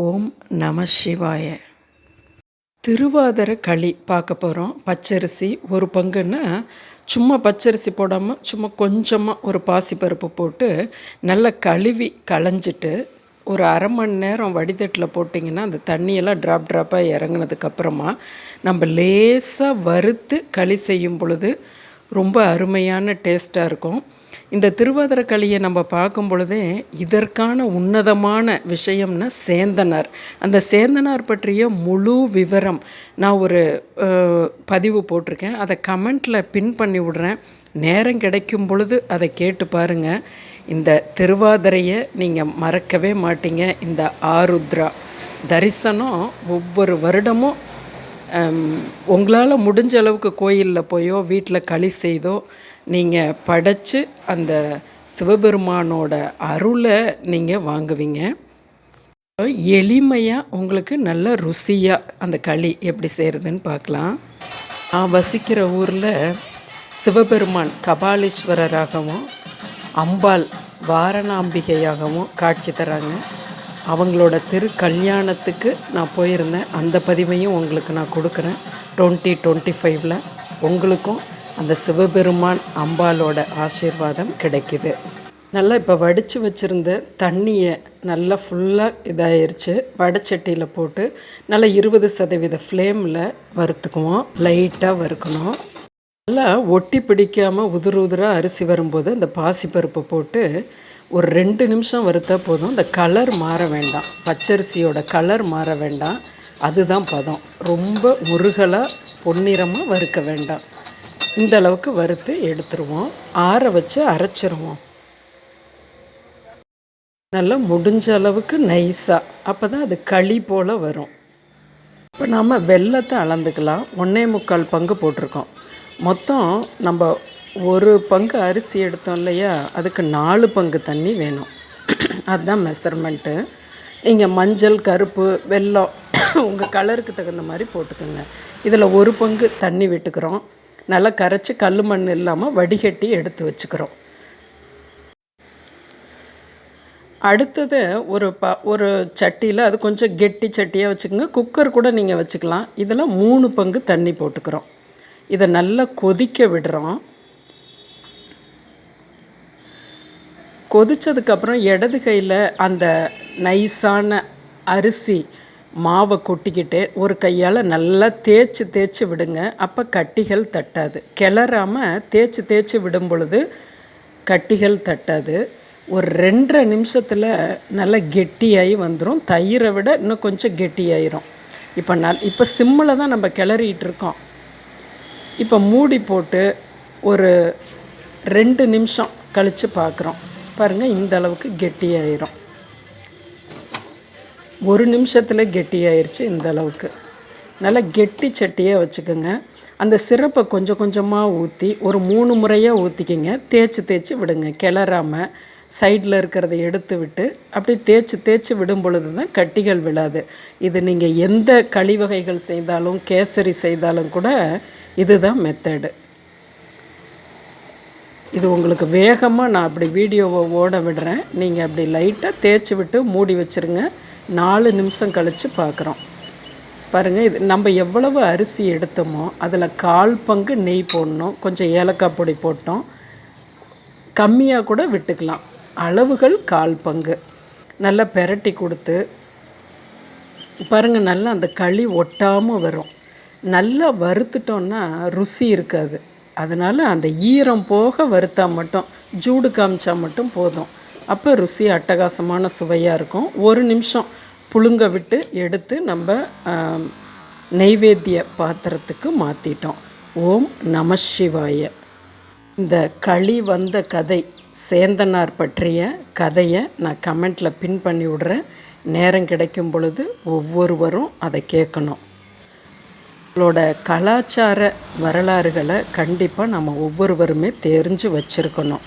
ஓம் நம சிவாய. திருவாதிரை களி பார்க்க போகிறோம். பச்சரிசி ஒரு பங்குன்னா சும்மா பச்சரிசி போடாமல் சும்மா கொஞ்சமாக ஒரு பாசிப்பருப்பு போட்டு நல்லா கழுவி களைஞ்சிட்டு ஒரு அரை மணி நேரம் வடிதட்டில் போட்டிங்கன்னா அந்த தண்ணியெல்லாம் ட்ராப்பாக இறங்கினதுக்கப்புறமா நம்ம லேசாக வறுத்து களி செய்யும் பொழுது ரொம்ப அருமையான டேஸ்ட்டாக இருக்கும். இந்த திருவாதிரை களியை நம்ம பார்க்கும் பொழுதே இதற்கான உன்னதமான விஷயம்னா சேந்தனார். அந்த சேந்தனார் பற்றிய முழு விவரம் நான் ஒரு பதிவு போட்டிருக்கேன். அதை கமெண்ட்டில் பின் பண்ணி விடுறேன். நேரம் கிடைக்கும் பொழுது அதை கேட்டு பாருங்கள். இந்த திருவாதிரையை நீங்கள் மறக்கவே மாட்டீங்க. இந்த ஆருத்ரா தரிசனம் ஒவ்வொரு வருடமும் உங்களால் முடிஞ்ச அளவுக்கு கோயிலில் போயோ வீட்டில் களி செய்தோ நீங்கள் படைச்சு அந்த சிவபெருமானோட அருளை நீங்கள் வாங்குவீங்க. எளிமையாக உங்களுக்கு நல்ல ருசியாக அந்த களி எப்படி செய்கிறதுன்னு பார்க்கலாம். நான் வசிக்கிற ஊரில் சிவபெருமான் கபாலீஸ்வரராகவும் அம்பாள் வாரணாம்பிகையாகவும் காட்சி தராங்க. அவங்களோட கல்யாணத்துக்கு நான் போயிருந்தேன். அந்த பதிவையும் உங்களுக்கு நான் கொடுக்குறேன். 2025 உங்களுக்கும் அந்த சிவபெருமான் அம்பாலோட ஆசீர்வாதம் கிடைக்கிது. நல்லா இப்போ வடித்து வச்சுருந்த தண்ணியை நல்லா ஃபுல்லாக இதாகிருச்சு. வடைச்சட்டியில் போட்டு நல்லா 20% ஃப்ளேமில் வறுத்துக்குவோம். லைட்டாக வறுக்கணும். நல்லா ஒட்டி பிடிக்காமல் உதிராக அரிசி வரும்போது அந்த பாசிப்பருப்பை போட்டு ஒரு 2 நிமிஷம் வறுத்தா போதும். அந்த கலர் மாற வேண்டாம். பச்சரிசியோட கலர் மாற வேண்டாம். அதுதான் பதம். ரொம்ப முருகலாக பொன்னிறமாக வறுக்க வேண்டாம். இந்த அளவுக்கு வறுத்து எடுத்துருவோம். ஆற வச்சு அரைச்சிருவோம். நல்லா முடிஞ்ச அளவுக்கு நைஸாக. அப்போ தான் அது களி போல் வரும். இப்போ நாம் வெல்லத்தை அளந்துக்கலாம். 1.25 பங்கு போட்டிருக்கோம். மொத்தம் நம்ம ஒரு பங்கு அரிசி எடுத்தோம் இல்லையா, அதுக்கு 4 பங்கு தண்ணி வேணும். அதுதான் மெஷர்மெண்ட்டு. நீங்கள் மஞ்சள், கருப்பு, வெல்லம் உங்கள் கலருக்கு தகுந்த மாதிரி போட்டுக்கோங்க. இதில் 1 பங்கு தண்ணி விட்டுக்கிறோம். நல்லா கரைச்சி கல் மண் இல்லாமல் வடிகட்டி எடுத்து வச்சுக்கிறோம். அடுத்தது ஒரு சட்டியில், அது கொஞ்சம் கெட்டி சட்டியாக வச்சுக்கோங்க. குக்கர் கூட நீங்கள் வச்சுக்கலாம். இதில் 3 பங்கு தண்ணி போட்டுக்கிறோம். இதை நல்லா கொதிக்க விடுறோம். கொதித்ததுக்கப்புறம் இடது கையில் அந்த நைஸான அரிசி மாவை கொட்டிக்கிட்டு ஒரு கையால் நல்லா தேய்ச்சி விடுங்க. அப்போ கட்டிகள் தட்டாது. கிளறாமல் தேய்ச்சி விடும் பொழுது கட்டிகள் தட்டாது. ஒரு 2.5 நிமிஷத்தில் நல்லா கெட்டியாகி வந்துடும். தயிரை விட இன்னும் கொஞ்சம் கெட்டியாயிரும். இப்போ சிம்மில் தான் நம்ம கிளறிட்டு இருக்கோம். இப்போ மூடி போட்டு ஒரு 2 நிமிஷம் கழித்து பார்க்குறோம். பாருங்கள், இந்த அளவுக்கு கெட்டியாயிரும். 1 நிமிஷத்தில் கெட்டியாயிருச்சு. இந்த அளவுக்கு நல்லா கெட்டி சட்டியாக வச்சுக்கோங்க. அந்த சிரப்பை கொஞ்சம் கொஞ்சமாக ஊற்றி ஒரு 3 முறையாக ஊற்றிக்கிங்க. தேய்ச்சி விடுங்க. கிளறாமல் சைடில் இருக்கிறத எடுத்து விட்டு அப்படி தேய்ச்சி விடும் பொழுது தான் கட்டிகள் விழாது. இது நீங்கள் எந்த களி வகைகள் செய்தாலும், கேசரி செய்தாலும் கூட இதுதான் மெத்தடு. இது உங்களுக்கு வேகமாக நான் அப்படி வீடியோவை ஓட விடுறேன். நீங்கள் அப்படி லைட்டாக தேய்ச்சி விட்டு மூடி வச்சுருங்க. 4 நிமிஷம் கழித்து பார்க்குறோம். பாருங்கள், இது நம்ம எவ்வளவு அரிசி எடுத்தோமோ அதில் 1/4 பங்கு நெய் போடணும். கொஞ்சம் ஏலக்காய் பொடி போட்டோம். கம்மியாக கூட விட்டுக்கலாம். அளவுகள் 1/4 பங்கு. நல்லா பெரட்டி கொடுத்து பாருங்கள், நல்லா அந்த களி ஒட்டாமல் வரும். நல்லா வறுத்துட்டோன்னா ருசி இருக்காது. அதனால் அந்த ஈரம் போக வறுத்தா மட்டும், ஜூடு காமிச்சா மட்டும் போதும். அப்போ ருசி அட்டகாசமான சுவையாக இருக்கும். 1 நிமிஷம் புழுங்க விட்டு எடுத்து நம்ம நெய்வேத்திய பாத்திரத்துக்கு மாற்றிட்டோம். ஓம் நம சிவாய. இந்த களி வந்த கதை, சேந்தனார் பற்றிய கதையை நான் கமெண்ட்டில் பின் பண்ணி விடுறேன். நேரம் கிடைக்கும் பொழுது ஒவ்வொருவரும் அதை கேட்கணும். நம்மளோட கலாச்சார வரலாறுகளை கண்டிப்பாக நம்ம ஒவ்வொருவருமே தெரிஞ்சு வச்சுருக்கணும்.